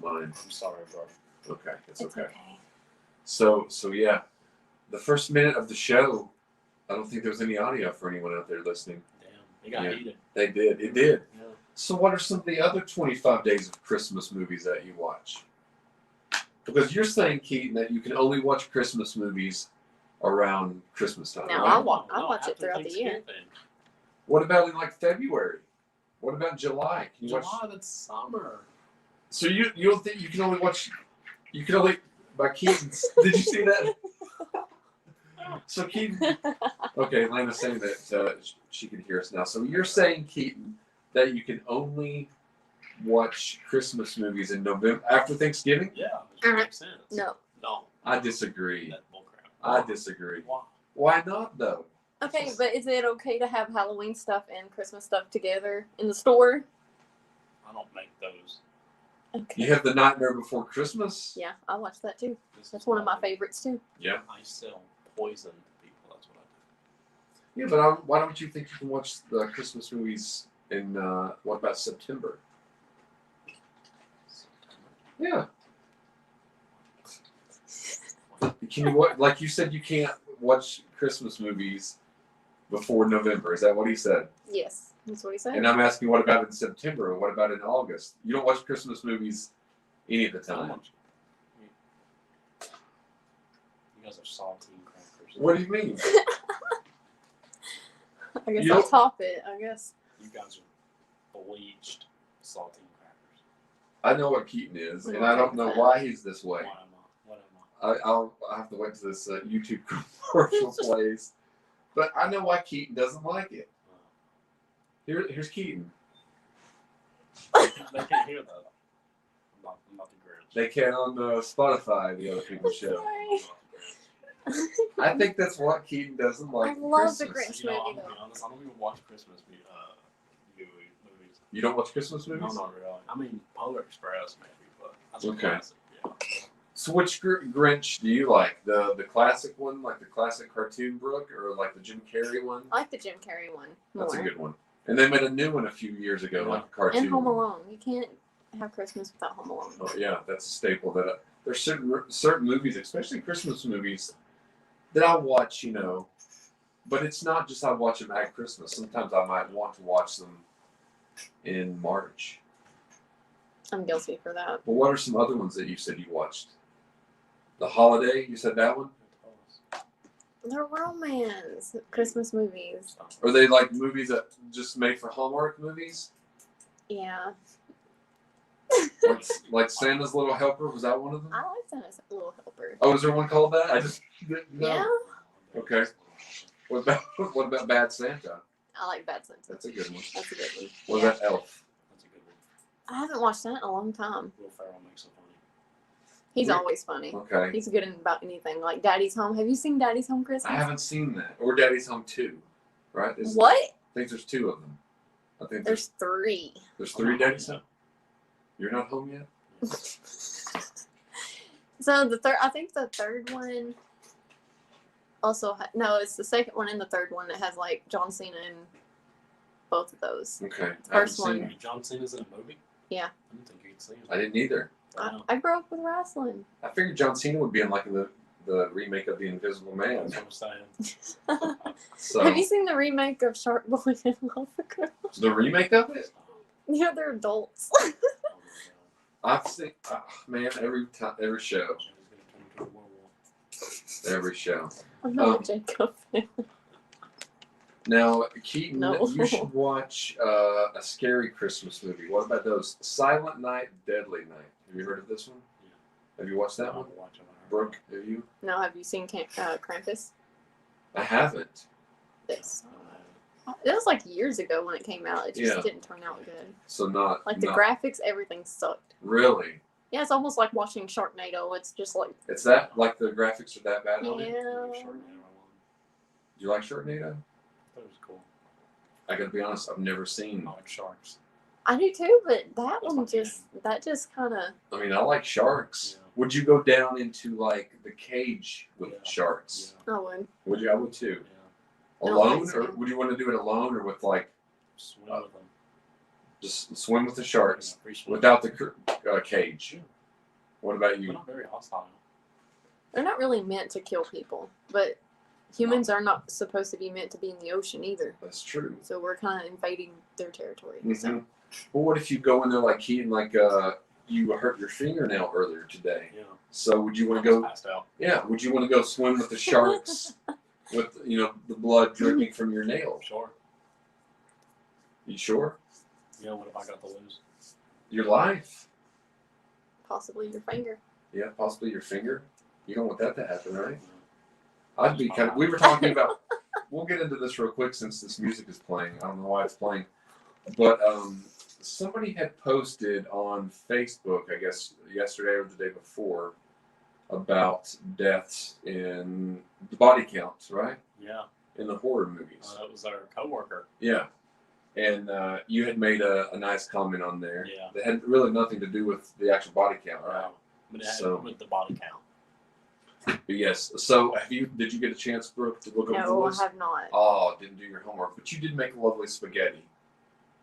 mind. I'm sorry, bro. Okay, it's okay. okay. So yeah, the first minute of the show, I don't think there was any audio for anyone out there listening. Damn, it got heated. They did. It did. Yeah. So what are some of the other 25 Days of Christmas movies that you watch? Because you're saying, Keaton, that you can only watch Christmas movies around Christmas time. No, right? I watch it after throughout the year. Thanksgiving. What about in like February? What about July? Can you watch? July, that's summer. So you don't think you can only watch? You can only by Keaton's. Did you see that? So Keaton. Okay, Lana's saying that she can hear us now. So you're saying, Keaton, that you can only watch Christmas movies in November after Thanksgiving? Yeah, it makes sense. No. No. I disagree. That's bullcrap. I disagree. Why? Why not though? Okay, but is it okay to have Halloween stuff and Christmas stuff together in the store? I don't make those. Okay. You have The Nightmare Before Christmas? Yeah, I watch that too. This That's is one of my what favorites too. Yeah. I sell poison to people. That's what I Yeah, but why don't you think you can watch the Christmas movies in, what about September? do. Yeah. Can you watch, like you said, you can't watch Christmas movies before November. Is that what he said? Yes, that's what he said. And I'm asking, what about in September? Or what about in August? You don't watch Christmas movies any of the I time. want you. You guys are saltine crackers. What do you mean? I guess You I'll don't- top it. I guess. You guys are bleached saltine crackers. I know what Keaton is, We and don't I don't take know that. why he's this way. What am I? What am I'll have to wait till this YouTube commercial plays. But I know why Keaton doesn't like it. Here's Keaton. I? They can't hear that. I'm not the Grinch. They can on Spotify, the other people's show. Sorry. I think that's what Keaton doesn't like. I love the Christmas. Grinch. You know, I'm movie, gonna be though. honest. I don't even watch Christmas movies. You don't watch Christmas No, movies? not really. I mean, Polar Express maybe, but that's Okay. a classic. Yeah. So which Grinch do you like? The classic one, like the classic cartoon Brooke, or like the Jim Carrey one? I like the Jim Carrey one more. That's a good one. And they made a new one a few years ago, like a cartoon. And Home one. Alone. You can't have Christmas without Home Alone. Oh yeah, that's a staple. That there's certain movies, especially Christmas movies, that I watch. You know, but it's not just I watch them at Christmas. Sometimes I might want to watch them in March. I'm guilty for that. But what are some other ones that you said you watched? The Holiday, you said that one? They're romance Christmas movies. Are they like movies that just made for Hallmark movies? Yeah. Like Santa's Little Helper, was that one of them? I like Santa's Little Helper. Oh, is there one called that? I just didn't know. Yeah. Okay. What about Bad Santa? I like Bad Santa. That's a good one. That's a good one. What Yeah. about Elf? That's a good one. I haven't watched that in a long time. Will Ferrell makes it funny. He's Yeah. always funny. Okay. He's good in about anything. Like Daddy's Home. Have you seen Daddy's Home Christmas? I haven't seen that. Or Daddy's Home 2, right? What? I think there's 2 of them. I think There's 3. there's 3 Daddy's Home. You're not home yet? So I think the third one also no, it's the second one and the third one that has like John Cena in both of those. Okay. First I haven't seen one. it. John Cena's in a movie? Yeah. I didn't think you'd see him. I didn't either. I grew up with wrestling. I figured John Cena would be in like the remake of The Invisible Man. That's what I'm saying. So Have you seen the remake of Shark Boy and Lava Girl? the remake of it? Yeah, they're adults. I've seen man every show. Every show. I'm not a Jacob fan. Now, Keaton, No. you should watch a scary Christmas movie. What about those? Silent Night, Deadly Night. Have you heard of this one? Have you watched that one? Brooke, have you? No, have you seen Krampus? I haven't. This. It was like years ago when it came out. It just Yeah. didn't turn out good. So not Like the not- graphics, everything sucked. Really? Yeah, it's almost like watching Sharknado. It's just like It's that like the graphics are that bad on it? yeah. Do you like Sharknado? That was cool. I gotta be honest, I've never seen. I like sharks. I do too, but that That's one not just kind of I mean, I like sharks. Yeah. Would you go down into like the cage with Yeah. sharks? I would. Would you? I would too. I don't Alone, think or so. would you want to do it alone, or with like Swim with them. just swim with the sharks Yeah, free swim. without the cage? What about We're you? not very hostile. They're not really meant to kill people, but humans are not supposed to be meant to be in the ocean either. That's true. So we're kind of invading their territory. Mhm. So Well, what if you go in there like Keaton, like you hurt your fingernail earlier today? Yeah. So would you want to I was go? passed out. Yeah. Would you want to go swim with the sharks, with the blood dripping from your nail? Sure. You sure? Yeah, what if I got to lose? Your life? possibly your finger. Yeah, possibly your finger. You don't want that to happen, right? No. I'd be kind of. We were talking about. We'll get into this real quick since this music is playing. I don't know why it's playing, but somebody had posted on Facebook, I guess yesterday or the day before, about deaths in the body counts, right? Yeah. In the horror movies. That was our coworker. Yeah. And you had made a nice comment on there. Yeah. That had really nothing to do with the actual body count, right? But it had So- with the body count. But yes. So did you get a chance, Brooke, to look over the No, I list? have not. Oh, didn't do your homework, but you did make lovely spaghetti,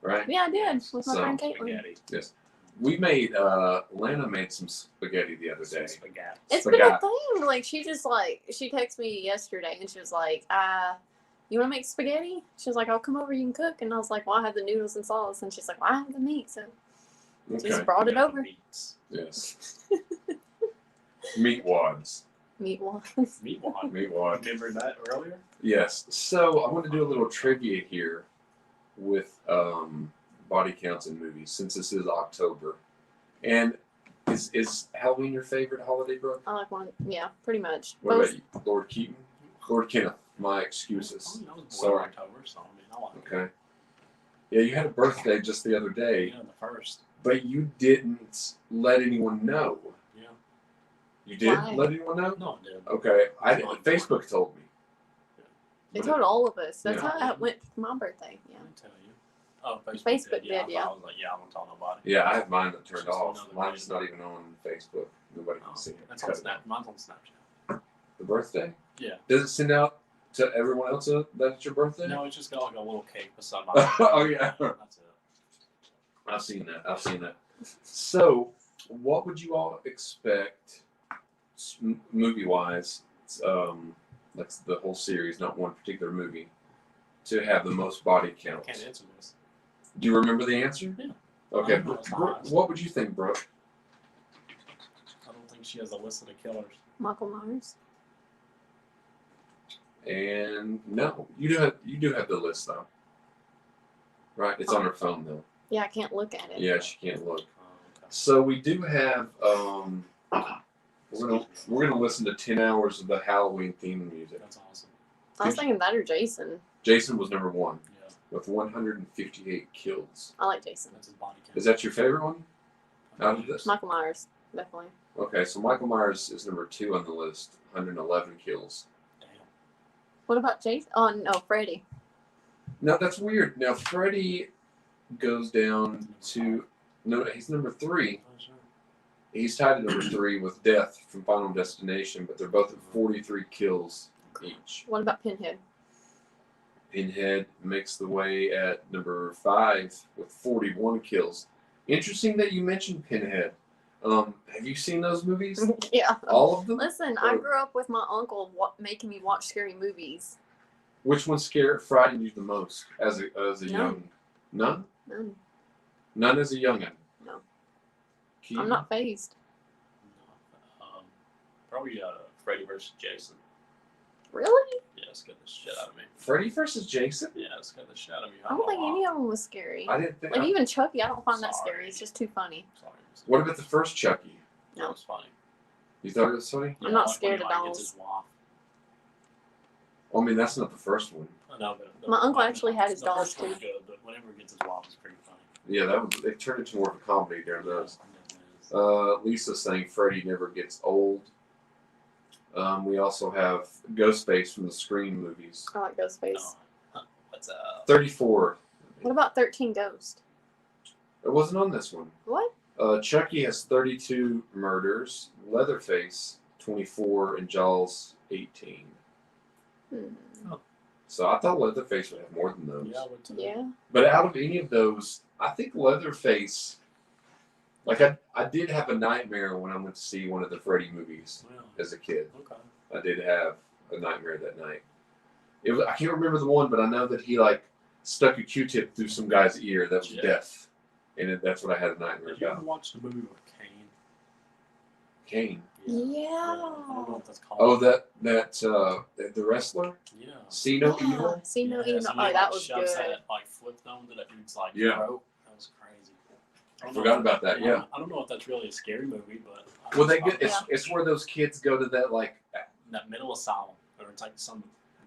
right? Yeah, I did with my So, friend Caitlin. Spaghetti. Yes. We made Lana made some spaghetti the other day. Spaghetti. It's been a Spaghetti. thing. Like she texted me yesterday and she was like, you want to make spaghetti? She was like, I'll come over, you can cook. And I was like, well, I have the noodles and sauce. And she's like, well, I have the meat. So Okay. just brought it Yeah, over. Meats. Yes. Meat wads. Meat was. Meat wad. Meat wad. Remember that earlier? Yes. So I want to do a little trivia here with body counts in movies since this is October. And is Halloween your favorite holiday, Brooke? I like one. Yeah, pretty much. What Both. about you? Lord Keaton? Lord Kenneth. My excuses. I was born in Sorry. October, so I mean, I like it. Okay. Yeah, you had a birthday just the other day, Yeah, the first. but you didn't let anyone know. Yeah. You did Why? let anyone know? No, I did. Okay. I didn't. Facebook told me. They But told all of us. That's Yeah. how it went for my birthday. I Yeah. didn't tell you. Oh, Facebook Yeah, did, yeah. I was like, yeah, I won't tell nobody. Yeah, I have mine that turned Just off. another Mine's reason. not even on Facebook. Nobody can Oh, see it. that's on Snap. Mine's on Snapchat. The birthday? Yeah. Does it send out to everyone else that it's your birthday? No, it's just got like a little cake beside my. Oh, yeah. That's it. I've seen that. So, what would you all expect, movie-wise, like the whole series, not one particular movie, to have the most body I count? can't answer this. Do you remember the answer? Yeah. Okay. I know it's Brooke, not. what would you think, Brooke? I don't think she has a list of the killers. Michael Myers. And no, you do have the list though, right? It's on her phone though. Yeah, I can't look at it. Yeah, she can't look. Oh, okay. So we do have. We're gonna listen to 10 hours of the Halloween theme music. That's awesome. I was thinking that or Jason. Jason was number one Yeah, with 158 kills. I like Jason. that's his body count. Is that your favorite one out of this? Michael Myers, definitely. Okay, so Michael Myers is number 2 on the list, 111 kills. Damn. What about Jason? Oh no, Freddy. Now that's weird. Now Freddy goes down to he's number 3. Oh, sure. He's tied at number 3 with Death from Final Destination, but they're both at 43 kills each. What about Pinhead? Pinhead makes the way at number 5 with 41 kills. Interesting that you mentioned Pinhead. Have you seen those movies? Yeah. All of them? Listen, I grew up with my uncle making me watch scary movies. Which one frightened you the most as a None. young? None? None. None as a youngin? No. Keaton? I'm not phased. No. Probably Freddy versus Jason. Really? Yeah, it scared the shit out of me. Freddy versus Jason? Yeah, it scared the shit out of me. I don't think any of them was scary. I didn't think. Like even Chucky, I don't find that Sorry. scary. It's just too funny. Sorry. What about the first Chucky? That was funny. You thought it was funny? I'm not like scared when of he, like, gets dolls. his waff. Well, I mean, that's not the first one. I know, but My uncle actually had his the dolls, first one's too. good, but whenever he gets his waff, it's pretty funny. Yeah, they turned into more of a comedy during those. It is. Lisa's saying Freddy never gets old. We also have Ghostface from the Scream movies. I like Ghostface. No. What's up? 34. What about 13 Ghosts? It wasn't on this one. What? Chucky has 32 murders, Leatherface 24, and Jaws 18. So I thought Leatherface would have more than those. Yeah, I would too. Yeah. But out of any of those, I think Leatherface Like I did have a nightmare when I went to see one of the Freddy movies Well, as a kid. okay. I did have a nightmare that night. It was I can't remember the one, but I know that he like stuck a Q-tip through some guy's ear that was Yeah. death, and that's what I had a nightmare Did you ever about. watch the movie with Kane? Kane. Yeah. I don't know what that's called. Oh, that the wrestler. Yeah. See no evil. See no evil. somebody, Oh, that like, was shoves good. That, like flipped onto that dude's like Yeah. throat. That was crazy. I forgot about that. Yeah. I don't know if that's really a scary movie, but Well, they get it's where those kids go to that like. that mental asylum, or it's like some.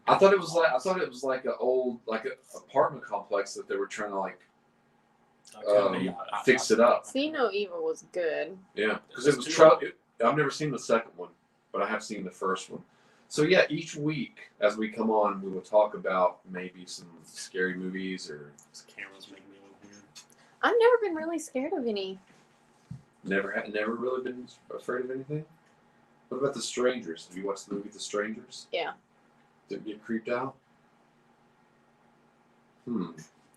I thought it was like an old like an apartment complex that they were trying to like fix it up. See no evil was good. Yeah, because it was I've never seen the second one, but I have seen the first one. So yeah, each week as we come on, we will talk about maybe some scary movies or. This camera's making me look weird. I've never been really scared of any. Never really been afraid of anything. What about The Strangers? Have you watched the movie The Strangers? Yeah. Didn't get creeped out?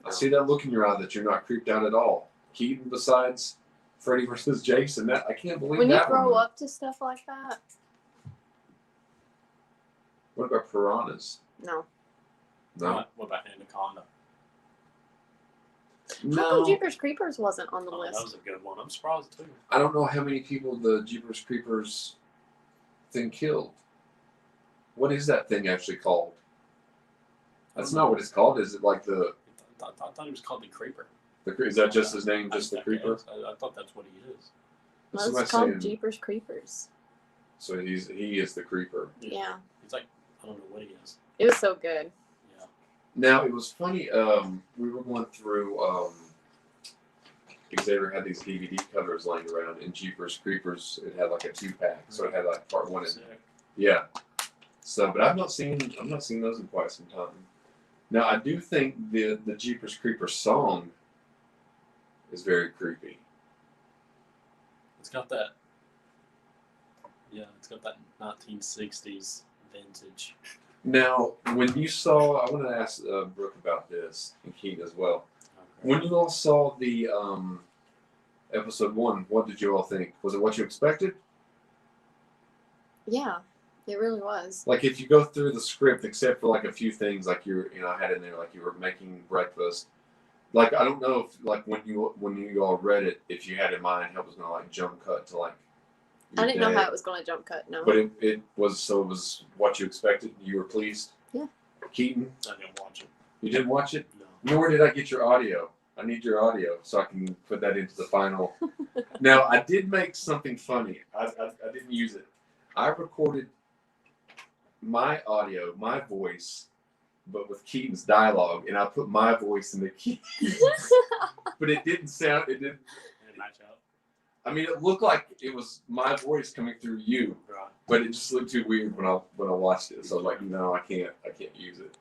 I see that look in your eye that you're not creeped out at all. Keaton, besides Freddy versus Jason, that I can't believe When you that grow one. up to stuff like that, What about Piranhas? no. No. What about Anaconda? How come No. Jeepers Creepers wasn't on the Oh, that list? was a good one. I'm surprised too. I don't know how many people the Jeepers Creepers thing killed. What is that thing actually called? That's not what it's called. Is it like the? I thought he was called the Creeper. Is that just his name? Just the Creeper? I thought that's what he is. That's Well, what it's I'm called saying. Jeepers Creepers. So he is the Creeper. Yeah. He's like, I don't know what he is. It was so good. Yeah. Now it was funny. We were going through. Xavier had these DVD covers laying around, and Jeepers Creepers. It had like a 2-pack, so it had like part 1 and Sick. yeah. So, but I'm not seeing those in quite some time. Now I do think the Jeepers Creepers song is very creepy. It's got that. Yeah, it's got that 1960s vintage. Now, when you saw, I want to ask Brooke about this and Keaton as well. Okay. When you all saw the episode 1, what did you all think? Was it what you expected? Yeah, it really was. Like if you go through the script, except for like a few things, like I had in there, like you were making breakfast. Like I don't know if like when you all read it, if you had in mind how it was gonna like jump cut to like. I didn't know day. how it was going to jump cut. No. But it was what you expected. You were pleased. Yeah. Keaton, I didn't watch it. you didn't watch it. No. Nor did I get your audio. I need your audio so I can put that into the final. Now, I did make something funny. I didn't use it. I recorded my audio, my voice, but with Keaton's dialogue, and I put my voice into Keaton's. But it didn't sound, it didn't, Did it match up? I mean, it looked like it was my voice coming through you, Right. but it just looked too weird when I watched it. So I was like, no, I can't use it.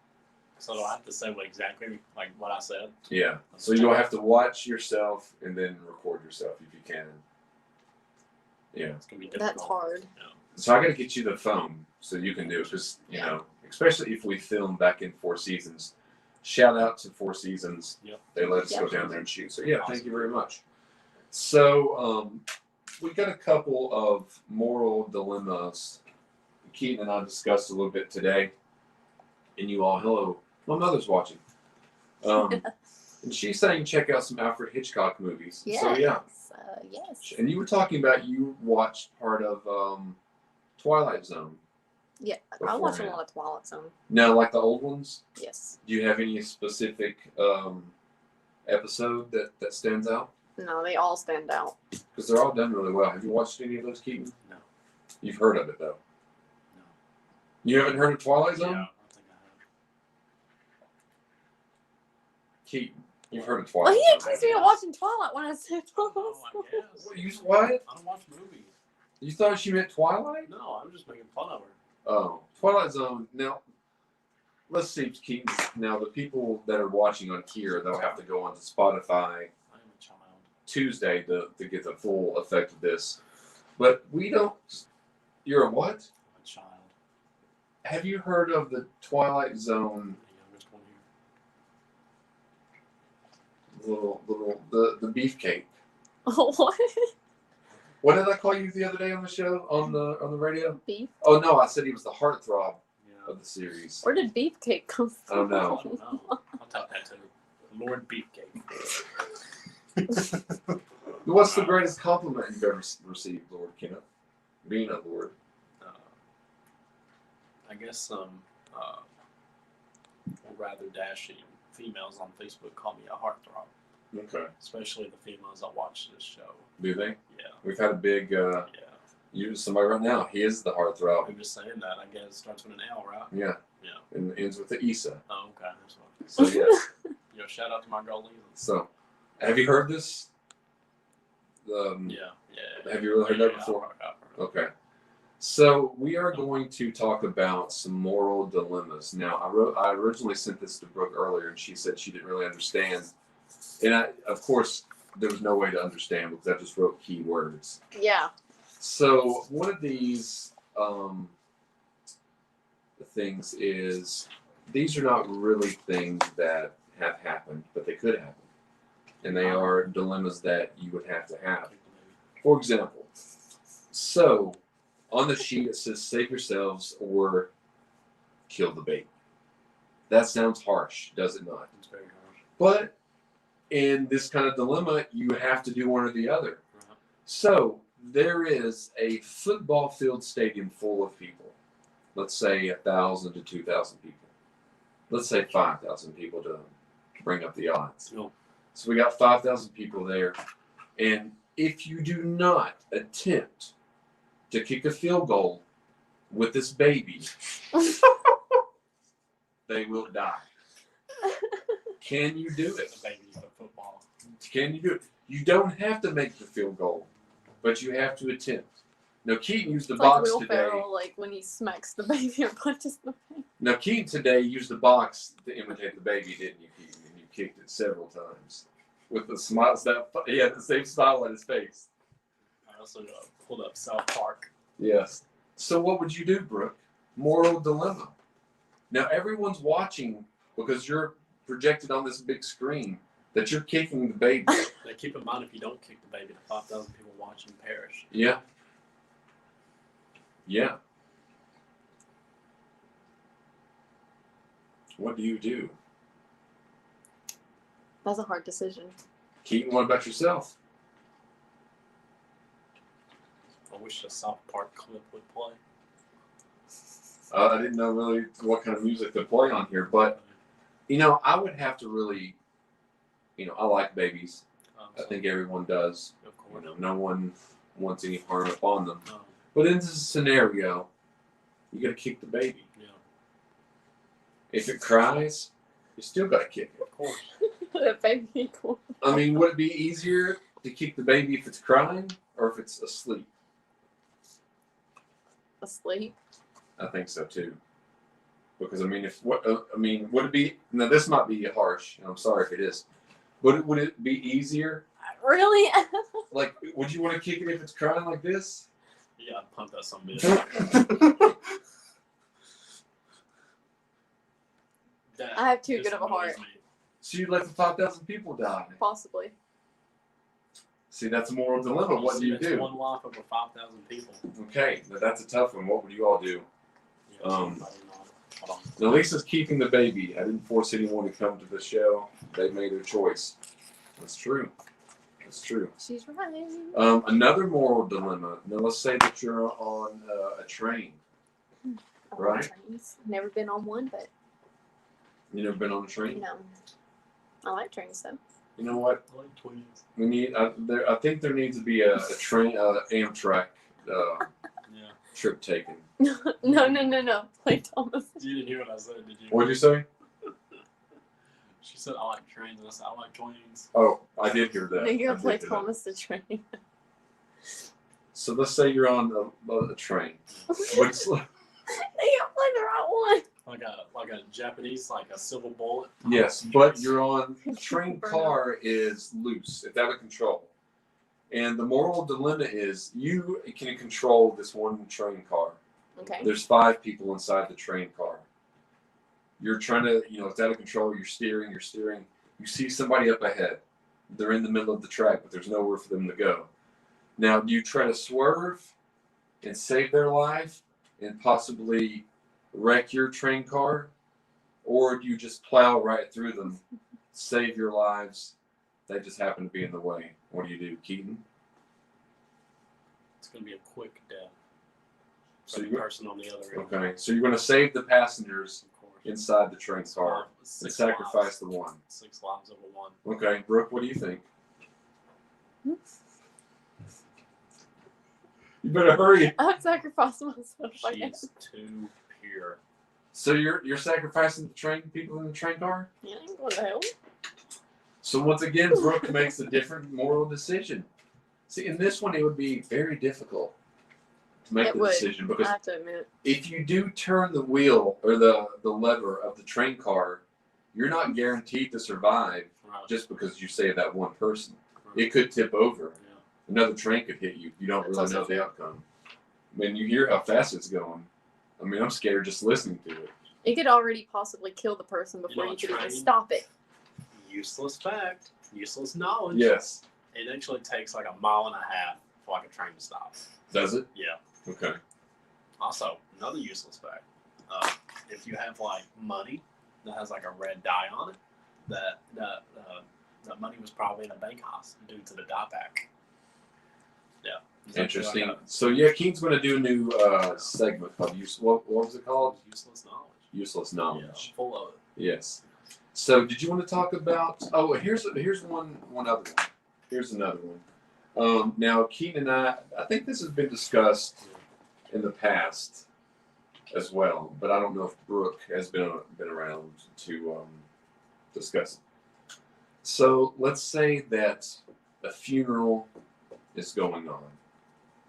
So do I have to say exactly like what I said? Yeah. So you'll have to watch yourself and then record yourself if you can. Yeah. It's gonna be difficult. That's hard. Yeah. So I got to get you the phone so you can do it. Just, you know, especially if we film back in Four Seasons. Shout out to Four Seasons. Yep. They let us go Yep. down there and shoot. So yeah, thank you very much. So we got a couple of moral dilemmas Keaton and I discussed a little bit today. And you all, hello. My mother's watching. And she's saying check out some Alfred Hitchcock movies. Yes. So yeah. Yes. And you were talking about you watched part of Twilight Zone. Yeah, I watch a beforehand. lot of Twilight Zone. No, like the old ones. Yes. Do you have any specific episode that stands out? No, they all stand out. Because they're all done really well. Have you watched any of those, Keaton? No. You've heard of it though. No. You haven't heard of Twilight Zone? Yeah, I don't think I have. Keaton, you've heard of Well, Twilight he Zone. accused me of watching Twilight when I said Twilight Oh, I Zone. guess. What? I don't watch movies. You thought she meant Twilight? No, I'm just making fun of her. Oh, Twilight Zone. Now, let's see, Keaton. Now, the people that are watching on here, they'll have to go onto Spotify I am a child. Tuesday to get the full effect of this. But we don't. You're a what? I'm a child. Have you heard of the Twilight Zone? The youngest one here. The beefcake. Oh, what? What did I call you the other day on the show on the radio? Beef. Oh no, I said he was the heartthrob Yeah. of the series. Where did Beefcake come from? I don't know. I don't know. I'll talk that to Lord Beefcake. What's the greatest compliment you've ever received, Lord Kenneth? Being a lord. I guess some rather dashing females on Facebook call me a heartthrob. Okay. Especially the females that watch this show. Do they? Yeah. We've had a big. Yeah. You somebody right now. He is the heartthrob. I'm just saying that. I guess it starts with an L, right? Yeah. Yeah. And ends with the Isa. Oh, okay. That's what. So yes. Yo, shout out to my girl Lisa. So, have you heard this? Yeah. Have you really heard that before? I've heard it. Okay. So we are going to talk about some moral dilemmas. Now, I originally sent this to Brooke earlier, and she said she didn't really understand. And of course, there was no way to understand because I just wrote key words. Yeah. So one of these things is these are not really things that have happened, but they could happen, and they are dilemmas that you would have to have. For example, so on the sheet it says save yourselves or kill the baby. That sounds harsh, does it not? It's very harsh. But in this kind of dilemma, you have to do one or the other. Uh-huh. So there is a football field stadium full of people. Let's say 1,000 to 2,000 people. Let's say 5,000 people to bring up the odds. No. So we got 5,000 people there. And if you do not attempt to kick a field goal with this baby, they will die. Can you do it? The baby's the football. Can you do it? You don't have to make the field goal, but you have to attempt. Now, Keaton used the It's like box Will today. Ferrell, like when he smacks the baby or punches the baby. Now, Keaton today used the box to imitate the baby, didn't you, Keaton? And you kicked it several times with the smiles. He had the same smile on his face. I also pulled up South Park. Yes. So, what would you do, Brooke? Moral dilemma. Now, everyone's watching because you're projected on this big screen that you're kicking the baby. Now, keep in mind, if you don't kick the baby, the 5,000 people watching perish. Yeah. Yeah. What do you do? That's a hard decision. Keaton, what about yourself? I wish the South Park clip would play. I didn't know really what kind of music to play on here, but, I would have to really, I like babies. I think everyone does. Of course. No one wants any harm upon them. No. But in this scenario, you got to kick the baby. Yeah. If it cries, you still got to kick it. Of course. That baby cool. I mean, would it be easier to kick the baby if it's crying or if it's asleep? Asleep. I think so too. Because would it be? Now this might be harsh, and I'm sorry if it is. Would it be easier? Really? Like, would you want to kick it if it's crying like this? Yeah, I'd pump that some bitch. I have too good of a heart. So you'd let the 5,000 people die. Possibly. See, that's a moral dilemma. What do you That's do? one life over 5,000 people. Okay, now that's a tough one. What would you all do? Yeah, I don't know. Hold on. Now, Lisa's keeping the baby. I didn't force anyone to come to the show. They made their choice. That's true. That's true. She's right. Another moral dilemma. Now, let's say that you're on a train. I Right. like trains. Never been on one, but You never been on a train? I like trains though. You know what? I like twins. We need. I think there needs to be a train, Amtrak Yeah. trip taken. No. Play Thomas. You didn't hear what I said, did you? What'd you say? She said I like trains, and I said I like twins. Oh, I did hear that. No, you're I gonna play did hear that. Thomas the train. So let's say you're on a train. What's, You gotta play the right Like a Japanese, like a silver bullet. yes, but you're on the train car is loose. It's out of control. And the moral dilemma is you can control this one train car. one. Okay. There's 5 people inside the train car. You're trying to, it's out of control. You're steering. You see somebody up ahead. They're in the middle of the track, but there's nowhere for them to go. Now, do you try to swerve and save their life and possibly wreck your train car? Or do you just plow right through them, save your lives? They just happen to be in the way. What do, Keaton? It's going to be a quick death. So For the person on the other end. Okay, so you're going to save the passengers Of course. inside the train car and Six sacrifice lives. the one. 6 lives over 1. Okay, Brooke, what do you think? You better hurry. I'd sacrifice myself. I guess. She's too pure. So you're sacrificing the train people in the train car? Yeah, ain't going to hell. So once again, Brooke makes a different moral decision. See, in this one, it would be very difficult to make It the would. decision because I have to admit. if you do turn the wheel or the lever of the train car, you're not guaranteed to survive Right. just because you save that one person. Right. It could tip over. Yeah. Another train could hit you. You don't That's really know also the outcome. When you hear how fast it's going, I mean, I'm scared just listening to it. It could already possibly kill the person before know, you could even train- stop it. Useless fact. Useless knowledge. Yes. It actually takes like a mile and a half for like a train to stop. Does it? Yeah. Okay. Also, another useless fact. If you have like money that has like a red dye on it, that money was probably in a bank heist due to the dye pack. Yeah. It's actually Interesting. like So yeah, Keen's going to do a new segment called what was it called? useless knowledge. Useless Yeah, knowledge. I'm full of it. Yes. So did you want to talk about? Oh, here's one other one. Here's another one. Now Keaton and I think this has been discussed in the past as well, but I don't know if Brooke has been around to discuss it. So let's say that a funeral is going on.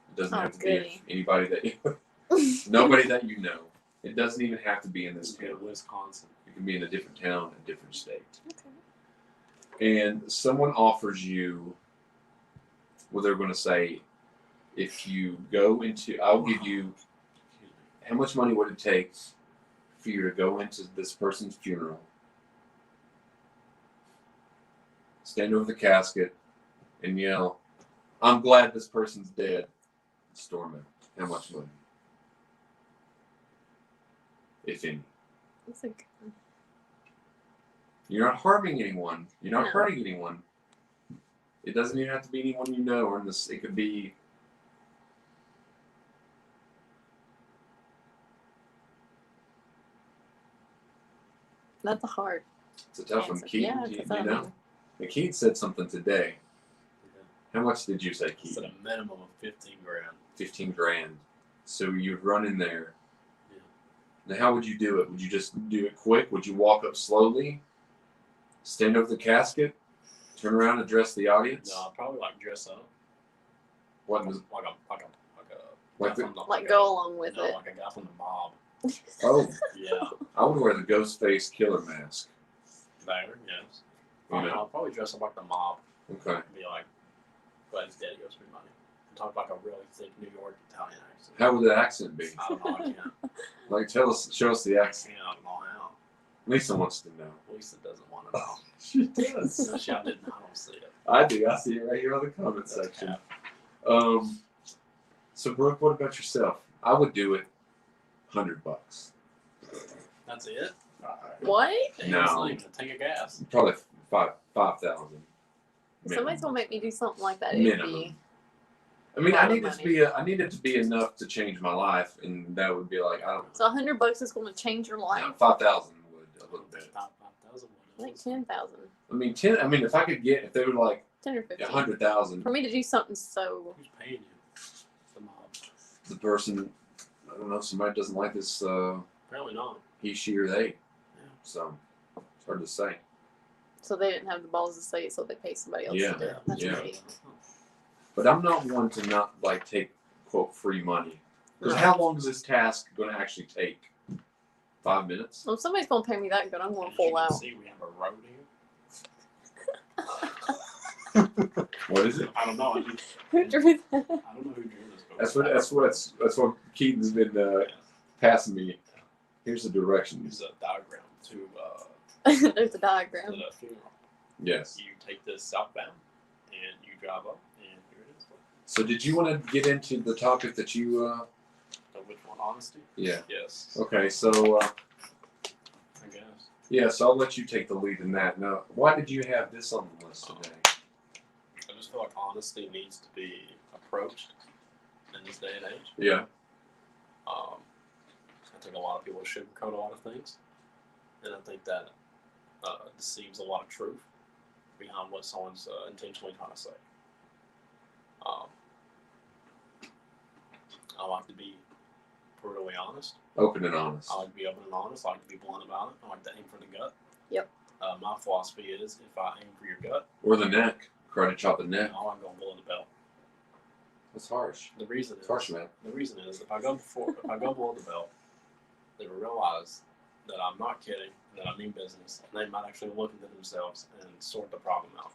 It doesn't Oh, have to goody. be anybody that nobody that you know. It doesn't even have to be in this It's in town. Wisconsin. It can be in a different town, a different state. Okay. And someone offers you, well, they're going to say, if you go into, I'll give you, how much money would it take for you to go into this person's funeral, stand over the casket, and yell, "I'm glad this person's dead," storm it. How much money? If any. That's a good one. You're not harming anyone. You're not No. hurting anyone. It doesn't even have to be anyone you know, or in this. It could be. That's a hard It's a tough one. answer. Keaton, Yeah, do you 'cause I know? mean, And Keaton said something today. Yeah. How much did you say, It's at Keaton? a minimum of 15 grand. 15 grand. So you'd run in there. Yeah. Now, how would you do it? Would you just do it quick? Would you walk up slowly, stand over the casket, turn around, and address the audience? No, I'd probably like dress up. What was Like a Like guy the- from the, like go along with no, it. like a guy from the mob. Oh, Yeah. I would wear the ghost face killer mask. There, yes. You know? I'll probably dress up like the mob Okay. and be like, glad his daddy owes me money. And talk like a really thick New York Italian accent. How would the accent be? I don't know, I can't. Like, show us the I accent. can't, I don't know how. Lisa wants to know. Lisa doesn't want to know. She does. No, she, I don't see it. I do. I see it right here on the comment That's section. cap. So Brooke, what about yourself? I would do it $100. That's it? What? Damn, No. it's not even a tank of gas. Probably 5,000. If somebody's gonna make me do something like that, Minimum. it'd be I mean, lot I of need it to be I need it to be enough to change my life, and that would be like I don't so $100 is gonna change your know, life. 5,000 would a little bit. 5,000 Like 10,000, I mean, if they were like 10 or 15. 100,000, For me to do something so Who's paying you? The mob. the person, I don't know, somebody doesn't like this, Apparently not. he, she, or they. Yeah. So it's hard to say. so they didn't have the balls to say it, so they pay somebody else Yeah, to do it. That's yeah. great. But I'm not one to not like take quote free money. Because No. how long is this task going to actually take? 5 minutes? Well, if somebody's gonna pay me that good, I'm gonna As you pull can out. see, we have a road here. What is it? I don't know. Who drew that? I don't know who drew this. But That's what Keaton's been passing me. Here's the directions. It's a diagram to There's a the diagram. funeral. Yes. You take this southbound and you drive up, and here it is. So did you want to get into the topic that you? Which one? Honesty. Yeah. Yes. Okay. So. I guess. Yeah. So I'll let you take the lead in that. Now, why did you have this on the list today? I just feel like honesty needs to be approached in this day and age. Yeah. I think a lot of people sugarcoat a lot of things, and I think that deceives a lot of truth behind what someone's intentionally trying to say. I like to be brutally honest. Open and honest. I like to be open and honest. I like to be blunt about it. I like to aim for the gut. Yep. My philosophy is if I aim for your gut, Or the neck. Karate chop the neck. I want to go below the belt. That's harsh. The reason It's is harsh, man. the reason is if I go below the belt, they will realize that I'm not kidding, that I mean business, and they might actually look into themselves and sort the problem out.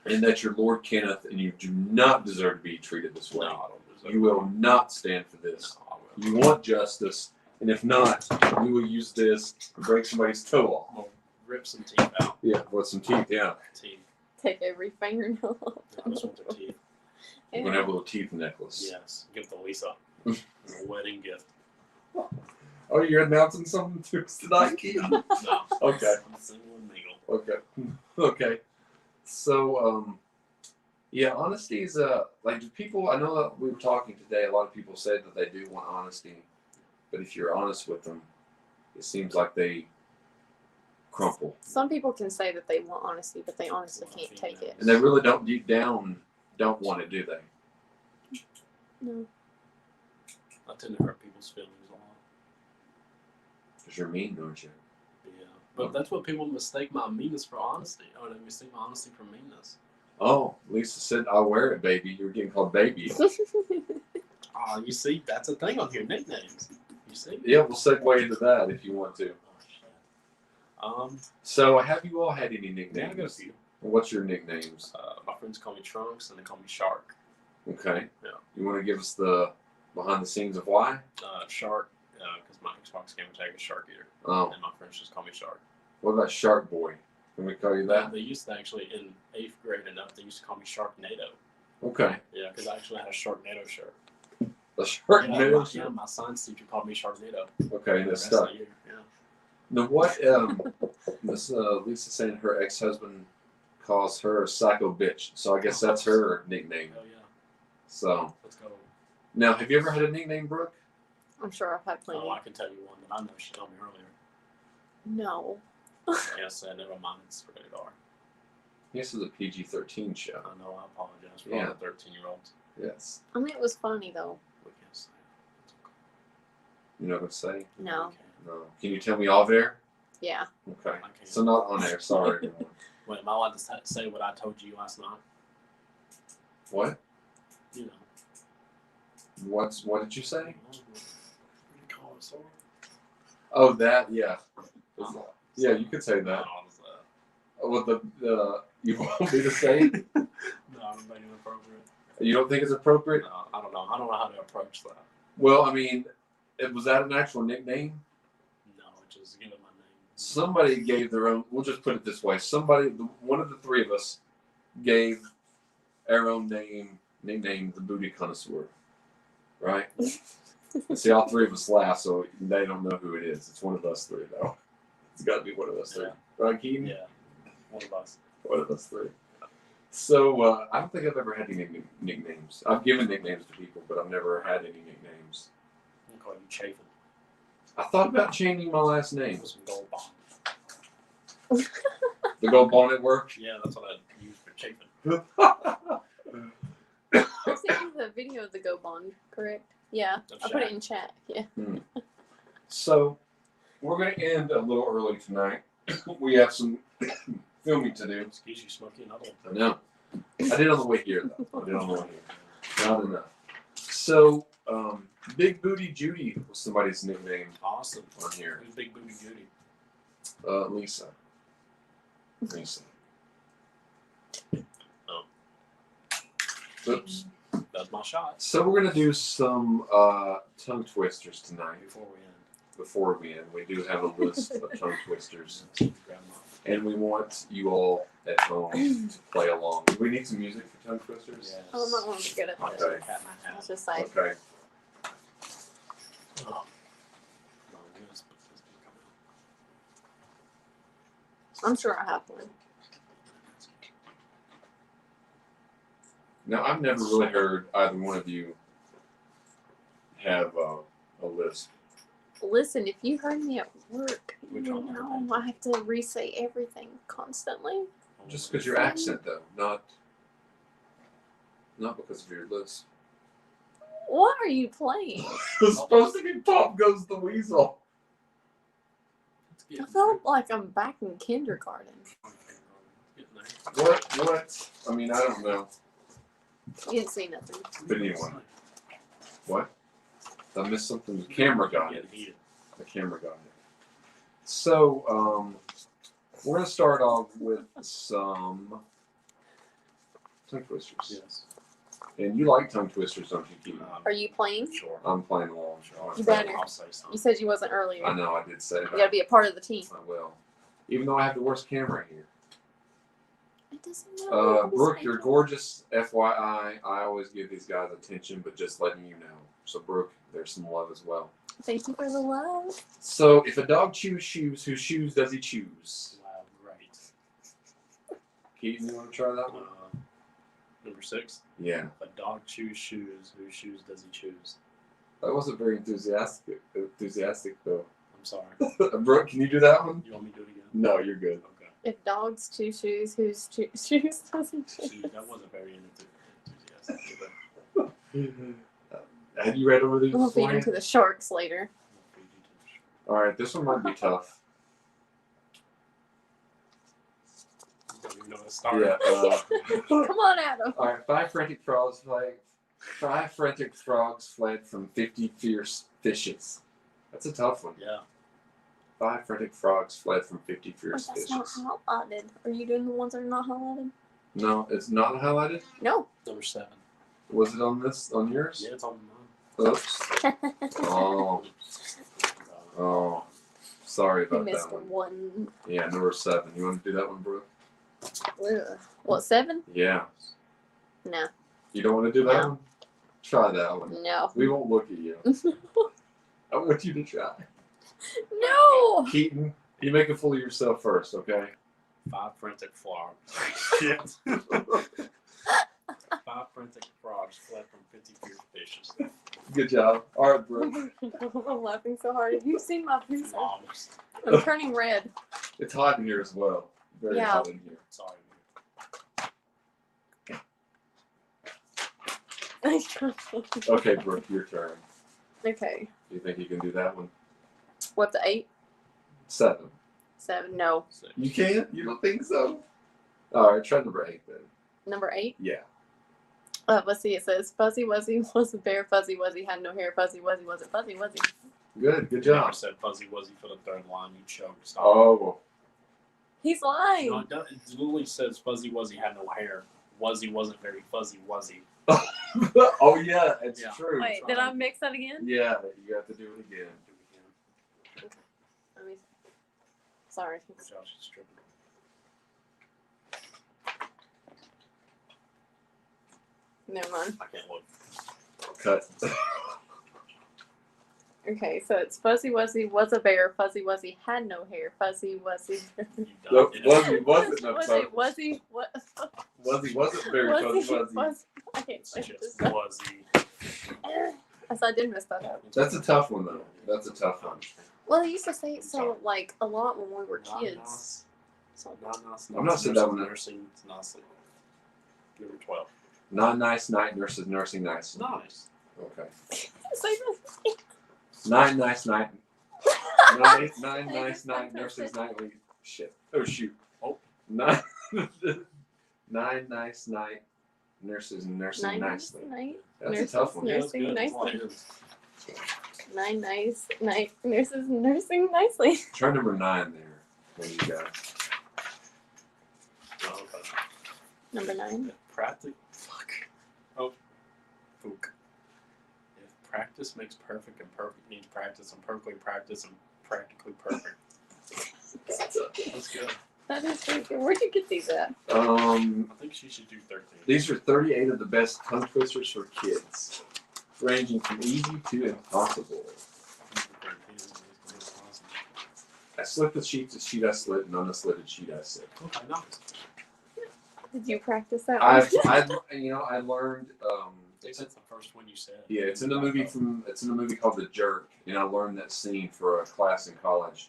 And that you're Lord Kenneth, and you do not deserve to be treated this way. No, I don't deserve You will not stand for this. No, I will. You want justice, and if not, we will use this to break somebody's toe off. I'm gonna rip some teeth out. Yeah, with some teeth. Yeah, Teeth. Take every fingernail off. I just want their teeth. we're gonna have a little teeth necklace. Yes. Give it to Lisa. A wedding gift. Oh, you're announcing something to us tonight, Keaton? No. Okay. I'm single and legal. Okay. Okay. So, yeah, honesty is like people. I know that we were talking today. A lot of people said that they do want honesty, but if you're honest with them, it seems like they crumple, Some people can say that they want honesty, but they honestly can't take it. and they really don't deep down don't want it, do they? No. I tend to hurt people's feelings a lot. Because you're mean, don't you? Yeah. But that's what people mistake my meanness for honesty. Or they mistake my honesty for meanness. Oh, Lisa said, "I'll wear it, baby." You're getting called baby. You see, that's a thing on here, nicknames. You see? Yeah, we'll segue into that if you want to. Oh, shit. So, have you all had any Yeah, I got a nicknames? few. What's your nicknames? My friends call me Trunks and they call me Shark. Okay. Yeah. You want to give us the behind the scenes of why? Shark, because my Xbox game tag is Shark Eater. Oh, And my friends just call me Shark. what about Shark Boy? Can we call you that? They used to actually, in 8th grade enough, they used to call me Sharknado. Okay. Yeah, because I actually had a Sharknado shirt. The Shark Yeah, Boy. my science teacher called me Sharknado. Okay, The that's rest of stuck. the year, yeah. Now, what? This Lisa saying her ex-husband calls her a psycho bitch, so I guess that's her nickname. Oh, yeah. So Let's go. now, have you ever had a nickname, Brooke? I'm sure I've had plenty. Oh, I can tell you one that I know she told me earlier. No. Yes, never mind. It's rated R. This is a PG-13 show. I know. I apologize for Yeah. all the 13-year-olds. Yes. I mean, it was funny though. We can't say it. It's okay. You're not gonna say? No. We can't. No. Can you tell me off air? Yeah. Okay. I can't. So not on air. Sorry, everyone. Wait, am I allowed to say what I told you last night? What? You know. What did you say? What do you call it, sorry? Oh, that. Yeah. Yeah, you could say that. No, was that? What the you want me to say? No, I don't think it's appropriate. You don't think it's appropriate? No, I don't know. I don't know how to approach that. Well, I mean, was that an actual nickname? No, just give it my name. Somebody gave their own. We'll just put it this way: one of the three of us, gave our own nickname, the Booty Connoisseur. Right? See, all three of us laugh, so they don't know who it is. It's one of us three, though. It's got to be one of us three, Yeah. right, Keaton? Yeah, one of us. One of us three. So I don't think I've ever had any nicknames. I've given nicknames to people, but I've never had any nicknames. I'm gonna call you Chafin. I thought about changing my last name. With some gold bond. The Gold Bond at work. Yeah, that's what I use for Chafin. I sent you the video of the Go Bond, correct? Yeah. Of I put it Shaq. in chat. Yeah. So we're going to end a little early tonight. We have some filming to do. Excuse you, smoking another one. I know. I did on the way here, though. I did on the way here. Not enough. So, Big Booty Judy was somebody's nickname Awesome. on here. Who's Big Booty Judy? Lisa. Lisa. Oh. Oops. That's my shot. So we're going to do some tongue twisters tonight. Before we end. Before we end, we do have a list of tongue twisters. Grab mine. and we want you all at home to play along. Do we need some music for tongue twisters? Yes. Oh, my mom's good at Okay. this. Cat in the I hat. was just like, Okay. Oh. No, yes, but this can come I'm sure I have one. Now, I've never really heard either one of you have a list. Listen, if you heard me at work, Which you one? know I have to re-say everything constantly. out. Just because your accent, though, not because of your list. What are you playing? It's supposed to be Pop Goes the Weasel. It's I getting felt like I'm back in kindergarten. there. Getting there. What? I mean, I don't know. You didn't see nothing. But anyway. What? I missed something. The camera got it. Getting heated. The camera got it. So, we're going to start off with some tongue twisters. Yes. And you like tongue twisters, don't you, Keaton? Are you playing? Sure. I'm playing along. You better. I'll say something. You said you wasn't earlier. I know, I did say You that. gotta be a part of the team. I will. Even though I have the worst camera here. It doesn't matter. Brooke, you're gorgeous. FYI, I always give these guys attention, but just letting you know. So, Brooke, there's some love as well. Thank you for the love. So, if a dog chews shoes, whose shoes does he choose? Wow, great. Keaton, you want to try that one? Number 6. Yeah. If a dog chews shoes, whose shoes does he choose? That wasn't very enthusiastic though. I'm sorry. Brooke, can you do that one? You want me to do it again? No, you're good. Okay. If dogs choose shoes, whose shoes does he choose? Shoot, that wasn't very enthusiastic. But Have you read over these We'll feed before? him to the sharks later. I'll feed you to the shoe. All right, this one might be tough. Don't even know how to start. Yeah. Come on, Adam. All right. Five frantic frogs fled from 50 fierce fishes. That's a tough one. Yeah. 5 frantic frogs fled from 50 But fierce that's not fishes. highlighted. Are you doing the ones that are not highlighted? No, it's not highlighted. No. Number 7. Was it on this? On yours? Yeah, it's on mine. Oops. Oh. Oh. Sorry You about missed that one. one. Yeah, number 7. You want to do that one, Brooke? Ugh. What, 7? Yeah. No. You don't want to do that No. one? Try that one. No. We won't look at you. I want you to try. No! Keaton, you make a fool of yourself first, okay? 5 frantic frogs. Shit. 5 frantic frogs fled from 50 fierce fishes. Good job. All right, Brooke. I'm laughing so hard. Have you seen my face? Moms. I'm turning red. It's hot in here as well. Very Yeah. hot in here. Sorry. Okay, Brooke, your turn. Okay. Do you think you can do that one? What's 8? 7. 7? No. 6. You can't? You don't think so? All right, try number 8 then. Number 8? Yeah. Let's see. It says Fuzzy Wuzzy was a bear. Fuzzy Wuzzy had no hair. Fuzzy Wuzzy wasn't Fuzzy Wuzzy. Good You never job. said Fuzzy Wuzzy for the 3rd line. You choked. Stop. Oh, He's lying. No, it literally says Fuzzy Wuzzy had no hair. Wuzzy wasn't very fuzzy. Wuzzy. oh yeah, it's Yeah. true. Wait, did I mix that again? Yeah, you have to do it again. Let me. Sorry. Josh is stripping. Never mind. I can't look. Cut. Okay, so it's Fuzzy Wuzzy was a bear. Fuzzy Wuzzy had no hair. Fuzzy Wuzzy. You Look, done. Wuzzy wasn't no Wuzzy, fuzzy. Wuzzy, what? Wuzzy wasn't very fuzzy. I can't It's say just this. Wuzzy. So I did mess that up. That's a tough one though. That's a tough one. Well, they used to say it so like a lot when we were kids. So I'm not saying that one. Nursing nicely. Number 12. Not nice night nurses nursing nice. Nice. Okay. say this. 9 nice night. 9 nice night nurses nightly. Shit. Oh shoot. Oh. 9 9 nice night nurses nursing nicely. Night. That's Nurses a tough one. nurse- Yeah, that's Nursing good. That's nicely. what it is. 9 nice night nurses nursing nicely. Try number 9 there. When you got it. Oh, okay. Number 9. If practice. Fuck. Oh. Fook. If practice makes perfect and perfect means practice and perfectly practice and practically perfect. That's good. That is pretty good. Where'd you get these at? I think she should do 13. These are 38 of the best tongue twisters for kids, ranging from easy to impossible. I slit the sheet to sheet I slit, and unslitted sheet I sit. Okay, nice. Did you practice that one? I learned. That's the first one you said. Yeah, it's in the movie called The Jerk, and I learned that scene for a class in college,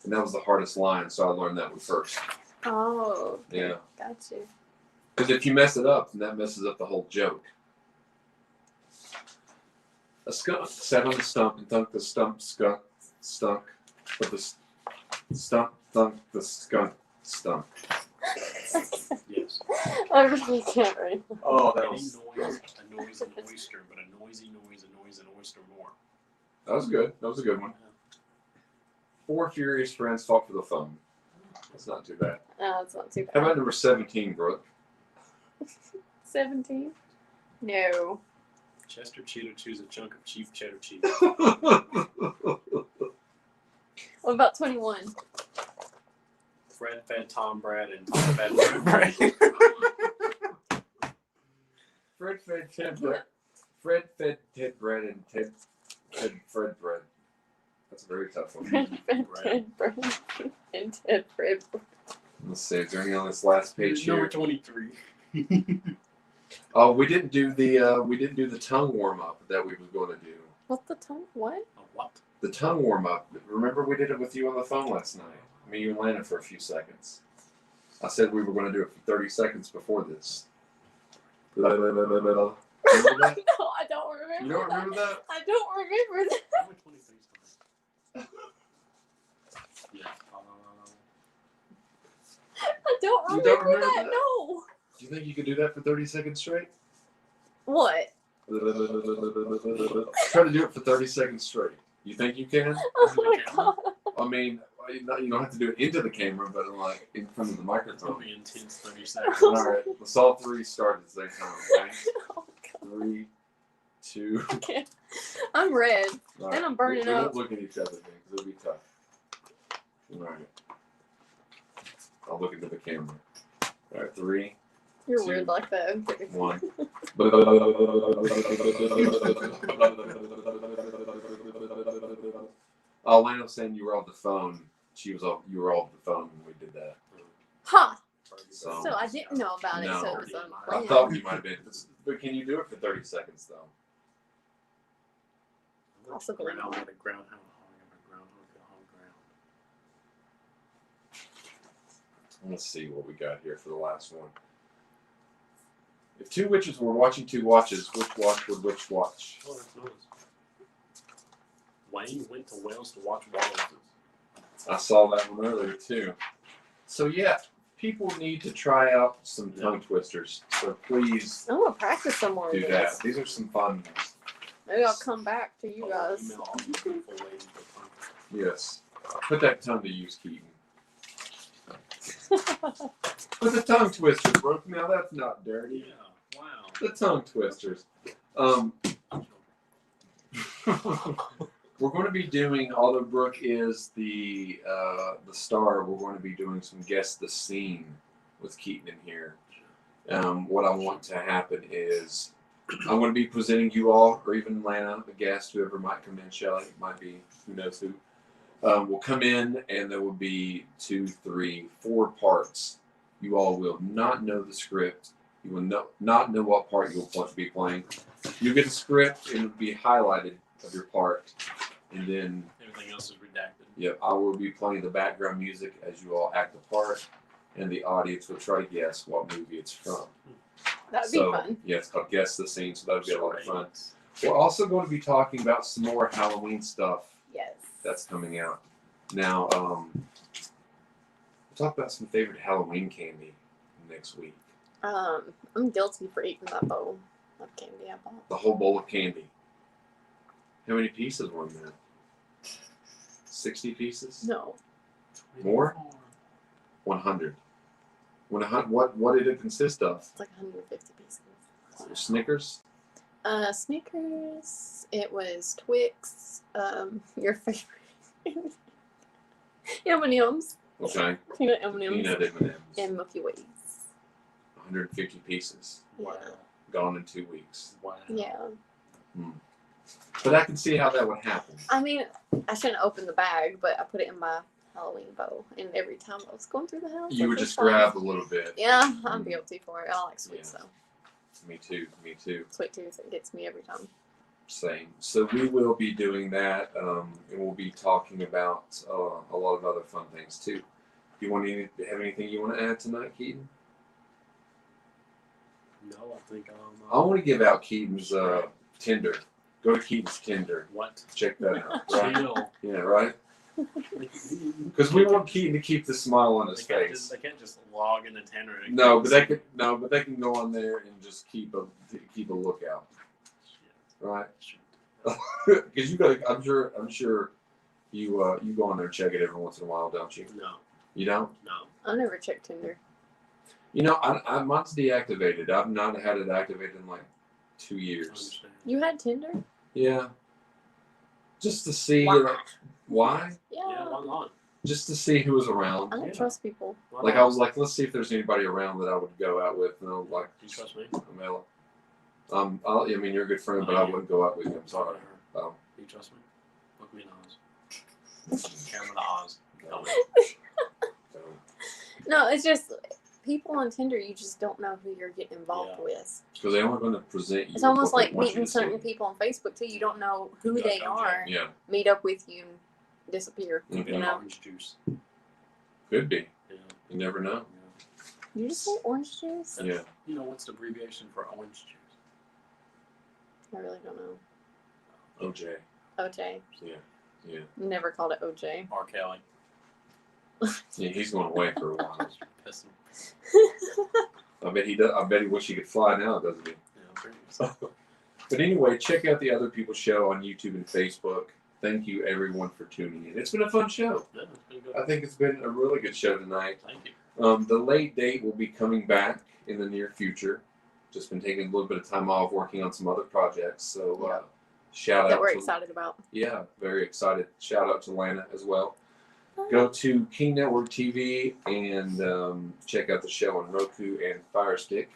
and that was the hardest line, so I learned that one first. Oh. Okay. Yeah. Got you. Because if you mess it up, then that messes up the whole joke. A skunk sat on the stump and thunk the stump skunk stunk, but the stump thunk the skunk stunk. Yes. I really can't right now. Oh, Any noise annoys an oyster, but a noisy noise annoys an oyster more. That was good. That was a good one. 4 furious friends fought for the phone. That's not too bad. No, it's not too bad. How about number 17, Brooke? 17? No. Chester Cheeto chews a chunk of cheap cheddar cheese. What about 21? Fred fed Tom Brad and Tom fed Fred Brad. Fred fed Ted bread. Fred fed Ted bread and Ted fed Fred bread. That's a very tough one. Fred fed Ted bread and Ted Fred. Let's see. Is there any on this last page Number here? 23. Oh, we didn't do the tongue warm up that we was going to do. What's the tongue? What? A what? The tongue warm up. Remember we did it with you on the phone last night. Me, you, and Lana for a few seconds. I said we were going to do it for 30 seconds before this. Remember that? No, I don't remember. You don't remember that? I don't remember that. Number 23 is fine. Yeah. I don't You remember, don't remember that. that? No. Do you think you could do that for 30 seconds straight? What? Try to do it for 30 seconds straight. You think you can? Oh my god. I mean, you don't have to do it into the camera, but like in front of the It's microphone. going to be intense 30 seconds. All right, let's all three start at the same time. Okay? Oh god. 3, 2. Okay. I'm red. All And I'm burning we up. won't look at each other then, because it'll be tough. All right. I'll look into the camera. All right, 3, You're 2, weird like that. Okay. 1. Oh, Lana was saying you were on the phone. You were on the phone when we did that. Ha! So, So I didn't know about it, No. so it was I unplanned. thought you might have been. But can you do it for 30 seconds though? Also go Groundhog, on. groundhog. Let's see what we got here for the last one. If 2 witches were watching 2 watches, which watch would which watch? Oh, that's nice. Wayne went to Wales to watch walruses. I saw that one earlier too. So yeah, people need to try out some tongue twisters. So please I'm gonna practice some more of do these. that. These are some fun ones. Maybe I'll come back to you guys. Email all these beautiful ladies with fun. Yes. Put that tongue to use, Keaton. Put the tongue twisters, Brooke. Now that's not dirty. Yeah. Wow. The tongue twisters. We're going to be doing, although Brooke is the star, we're going to be doing some guess the scene with Keaton in here. What I want to happen is I'm going to be presenting you all, or even Lana, the guest, whoever might come in, Shelly, might be, who knows who, will come in, and there will be 2, 3, 4 parts. You all will not know the script. You will not know what part you will be playing. You'll get a script, and it will be highlighted of your part. And then Everything else is redacted. yep, I will be playing the background music as you all act the part, and the audience will try to guess what movie it's from. That'd be fun. Yeah, it's called Guess the Scene, so that'll be a lot of fun. We're also going to be talking about some more Halloween stuff Yes. that's coming out. Now, we'll talk about some favorite Halloween candy next week. I'm guilty for eating that bowl of candy I bought. The whole bowl of candy. How many pieces were in that? 60 pieces? No. More? 100. What did it consist of? It's like 150 pieces. Snickers? Snickers. It was Twix. Your favorite. M&M's. Okay. Peanut M&Ms Peanut M&Ms. and Milky Ways. 150 pieces. Wow. Gone in 2 weeks. Wow. Yeah. But I can see how that would happen. I mean, I shouldn't open the bag, but I put it in my Halloween bow, and every time I was going through the house, You I would was just like, grab a little bit. Yeah, I'm guilty for it. I like sweets Yeah. though. Me too. Me too. Sweet tooth, it gets me every time. Same. So we will be doing that, and we'll be talking about a lot of other fun things too. Do you want to have anything you want to add tonight, Keaton? No, I think I want to give out Keaton's Tinder. Go to Keaton's Tinder. What? Check that out. Right? Chill. Yeah, right. Because we want Keaton to keep the smile on his face. They can't just log into Tinder. And No, but they can go on there and just keep a lookout. Right? Because you got, I'm sure you go on there and check it every once in a while, don't you? No, You don't? no. I never checked Tinder. You know, mine's deactivated. I've not had it activated in like 2 I years. understand. You had Tinder? Yeah. Just to see Why? why? Yeah. Yeah, why not? Just to see who was around. I don't Yeah. trust people. Why Like not? I was like, let's see if there's anybody around that I would go out with. And I'm like, Do you trust me? Amela. I mean, you're a good friend, but I wouldn't go out with you. I'm sorry. Do you trust me? Look me in the eyes. Camera the eyes. Tell me. No, it's just people on Tinder. You just don't know who you're getting involved Yeah. with. Because they aren't going to present you. It's almost what they like want you meeting to see. certain people on Facebook too. You don't know who Yeah, they okay. are. Yeah, Meet up with you and disappear. Mhm. You know. Orange juice. could be. Yeah. You never know. Yeah. You just say orange juice? Yeah. You know what's the abbreviation for orange juice? I really don't know. OJ. OJ. Yeah. Never called it OJ. R. Kelly. Yeah, he's going away for a while. Piss him. I bet he does. I bet he wish he could fly now, doesn't he? Yeah, pretty much. But anyway, check out the Other People Show on YouTube and Facebook. Thank you, everyone, for tuning in. It's been a fun show. Yeah, it's pretty good. I think it's been a really good show tonight. Thank you. The late date will be coming back in the near future. Just been taking a little bit of time off working on some other projects. So shout out That we're to, excited about. Yeah, very excited. Shout out to Lana as well. Go to King Network TV and check out the show on Roku and Fire Stick.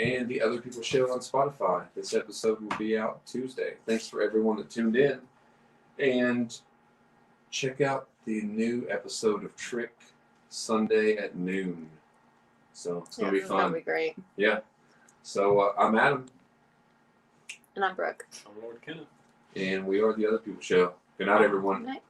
And the Other People Show on Spotify. This episode will be out Tuesday. Thanks for everyone that tuned in. And check out the new episode of Trick Sunday at noon. So it's going to be That'll fun. be great. Yeah. So I'm Adam, And I'm Brooke. I'm Lord Kenneth. and we are the Other People Show. Good night, everyone. Good night.